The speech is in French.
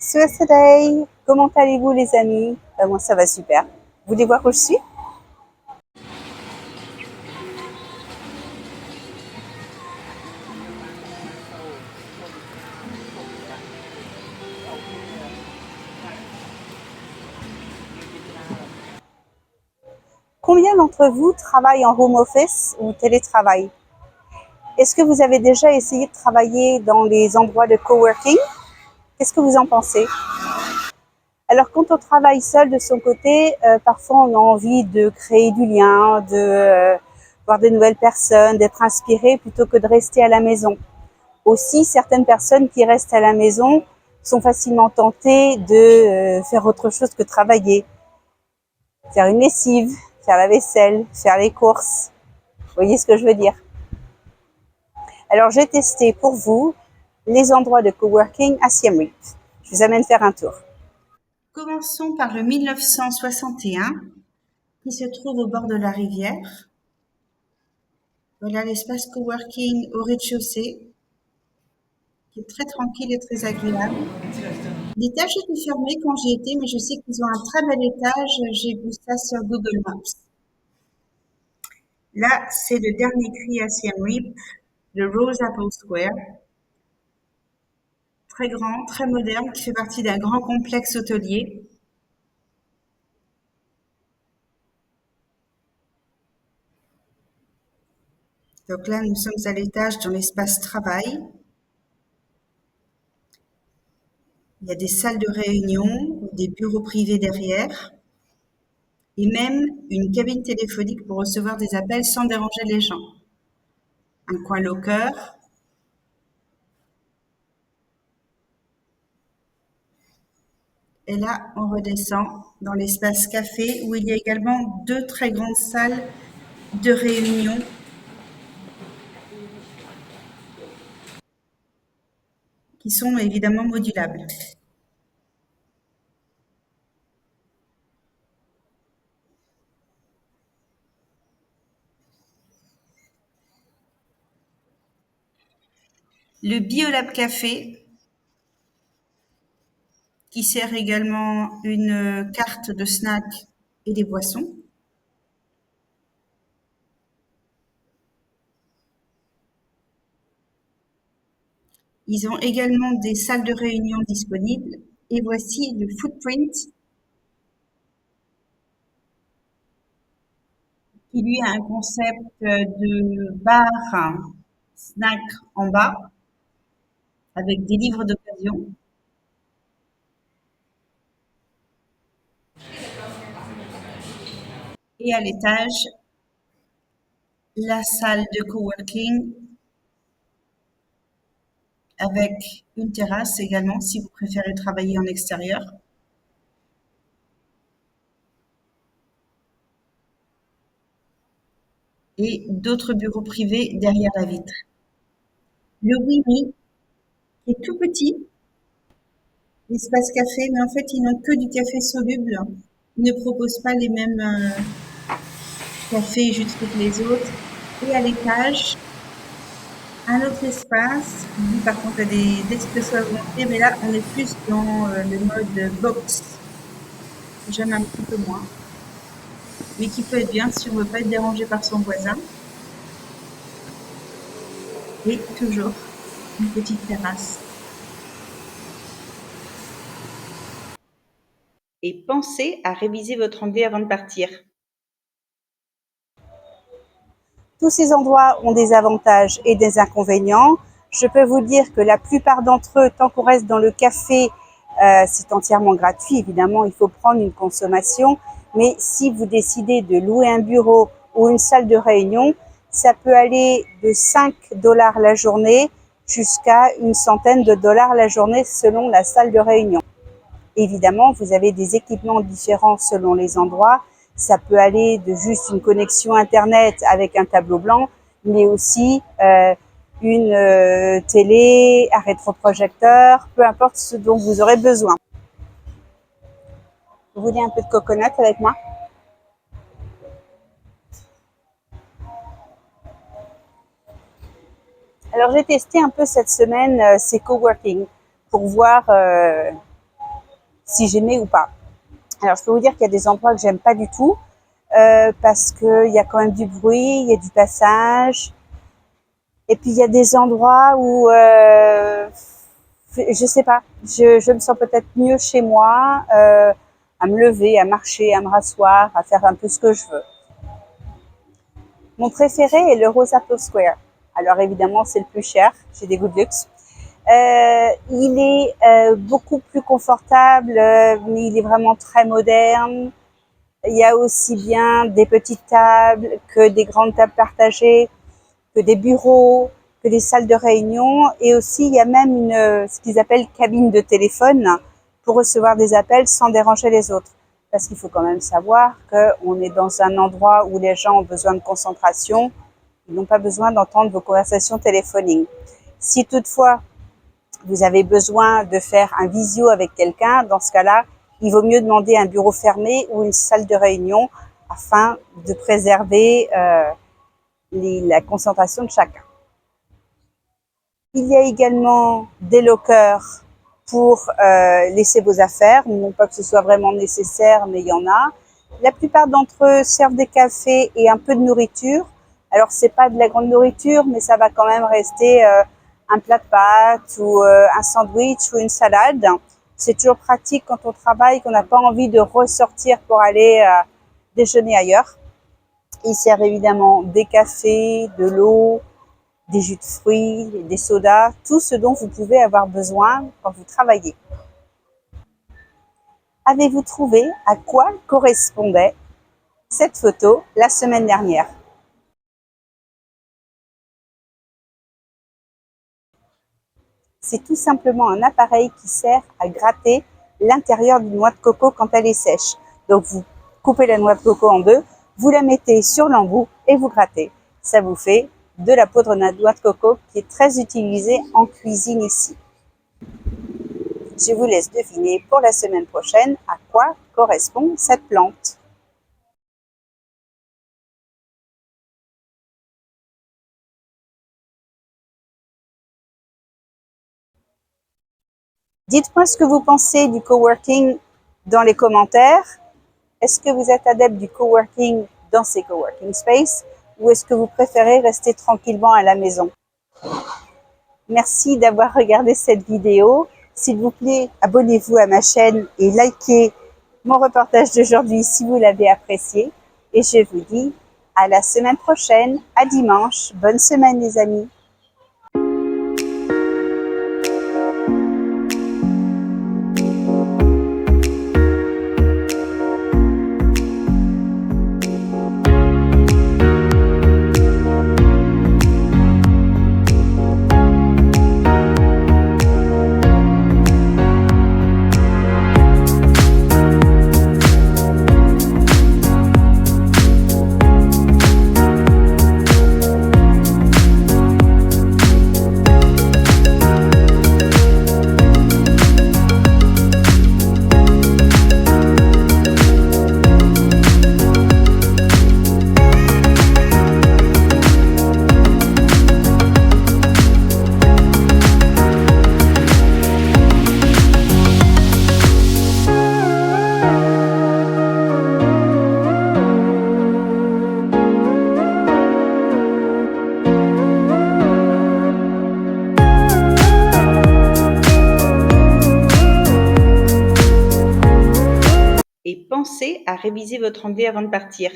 Today, comment allez-vous les amis? Moi ça va super. Vous voulez voir où je suis? Combien d'entre vous travaillent en home office ou télétravail? Est-ce que vous avez déjà essayé de travailler dans les endroits de coworking? Qu'est-ce que vous en pensez? Alors quand on travaille seul de son côté, parfois on a envie de créer du lien, de voir de nouvelles personnes, d'être inspiré plutôt que de rester à la maison. Aussi, certaines personnes qui restent à la maison sont facilement tentées de faire autre chose que travailler, faire une lessive, faire la vaisselle, faire les courses. Vous voyez ce que je veux dire? Alors, j'ai testé pour vous les endroits de coworking à Siem Reap. Je vous amène faire un tour. Commençons par le 1961, qui se trouve au bord de la rivière. Voilà l'espace coworking au rez-de-chaussée, qui est très tranquille et très agréable. L'étage était fermé quand j'y étais, mais je sais qu'ils ont un très bel étage. J'ai vu ça sur Google Maps. Là, c'est le dernier cri à Siem Reap, le Rose Apple Square. Très grand, très moderne, qui fait partie d'un grand complexe hôtelier. Donc là, nous sommes à l'étage dans l'espace travail. Il y a des salles de réunion, des bureaux privés derrière, et même une cabine téléphonique pour recevoir des appels sans déranger les gens. Un coin locker. Et là, on redescend dans l'espace café où il y a également deux très grandes salles de réunion qui sont évidemment modulables. Le Biolab Café, qui sert également une carte de snacks et des boissons. Ils ont également des salles de réunion disponibles. Et voici le Footprint, qui lui a un concept de bar snack en bas, avec des livres d'occasion. Et à l'étage, la salle de coworking avec une terrasse également, si vous préférez travailler en extérieur. Et d'autres bureaux privés derrière la vitre. Le Wimi est tout petit, l'espace café, mais en fait, ils n'ont que du café soluble. Ils ne proposent pas les mêmes cafés justes que les autres. Et à l'étage, un autre espace qui, lui, par contre, a des expressos à volonté, mais là, on est plus dans le mode box. J'aime un petit peu moins, mais qui peut être bien si on ne veut pas être dérangé par son voisin. Et toujours une petite terrasse. Et pensez à réviser votre anglais avant de partir. Tous ces endroits ont des avantages et des inconvénients. Je peux vous dire que la plupart d'entre eux, tant qu'on reste dans le café, c'est entièrement gratuit. Évidemment, il faut prendre une consommation. Mais si vous décidez de louer un bureau ou une salle de réunion, ça peut aller de 5 $ la journée jusqu'à une centaine de dollars la journée selon la salle de réunion. Évidemment, vous avez des équipements différents selon les endroits. Ça peut aller de juste une connexion Internet avec un tableau blanc, mais aussi une télé, un rétroprojecteur, peu importe ce dont vous aurez besoin. Vous voulez un peu de coconut avec moi? Alors j'ai testé un peu cette semaine ces coworking pour voir si j'aimais ou pas. Alors, je peux vous dire qu'il y a des endroits que j'aime pas du tout, parce qu'il y a quand même du bruit, il y a du passage. Et puis, il y a des endroits où, je sais pas, je me sens peut-être mieux chez moi, à me lever, à marcher, à me rasseoir, à faire un peu ce que je veux. Mon préféré est le Rose Apple Square. Alors évidemment, c'est le plus cher, j'ai des goûts de luxe. Il est beaucoup plus confortable, mais il est vraiment très moderne. Il y a aussi bien des petites tables que des grandes tables partagées, que des bureaux, que des salles de réunion. Et aussi, il y a même ce qu'ils appellent cabine de téléphone pour recevoir des appels sans déranger les autres. Parce qu'il faut quand même savoir qu'on est dans un endroit où les gens ont besoin de concentration. Ils n'ont pas besoin d'entendre vos conversations téléphoniques. Si toutefois, vous avez besoin de faire un visio avec quelqu'un, dans ce cas-là, il vaut mieux demander un bureau fermé ou une salle de réunion afin de préserver la concentration de chacun. Il y a également des lockers pour laisser vos affaires, non pas que ce soit vraiment nécessaire, mais il y en a. La plupart d'entre eux servent des cafés et un peu de nourriture. Alors, c'est pas de la grande nourriture, mais ça va quand même rester un plat de pâtes ou un sandwich ou une salade. C'est toujours pratique quand on travaille, qu'on n'a pas envie de ressortir pour aller déjeuner ailleurs. Ils servent évidemment des cafés, de l'eau, des jus de fruits, des sodas, tout ce dont vous pouvez avoir besoin quand vous travaillez. Avez-vous trouvé à quoi correspondait cette photo la semaine dernière? C'est tout simplement un appareil qui sert à gratter l'intérieur d'une noix de coco quand elle est sèche. Donc vous coupez la noix de coco en deux, vous la mettez sur l'embout et vous grattez. Ça vous fait de la poudre de noix de coco qui est très utilisée en cuisine ici. Je vous laisse deviner pour la semaine prochaine à quoi correspond cette plante. Dites-moi ce que vous pensez du coworking dans les commentaires. Est-ce que vous êtes adepte du coworking dans ces coworking spaces ou est-ce que vous préférez rester tranquillement à la maison? Merci d'avoir regardé cette vidéo. S'il vous plaît, abonnez-vous à ma chaîne et likez mon reportage d'aujourd'hui si vous l'avez apprécié. Et je vous dis à la semaine prochaine, à dimanche. Bonne semaine les amis. Et pensez à réviser votre anglais avant de partir.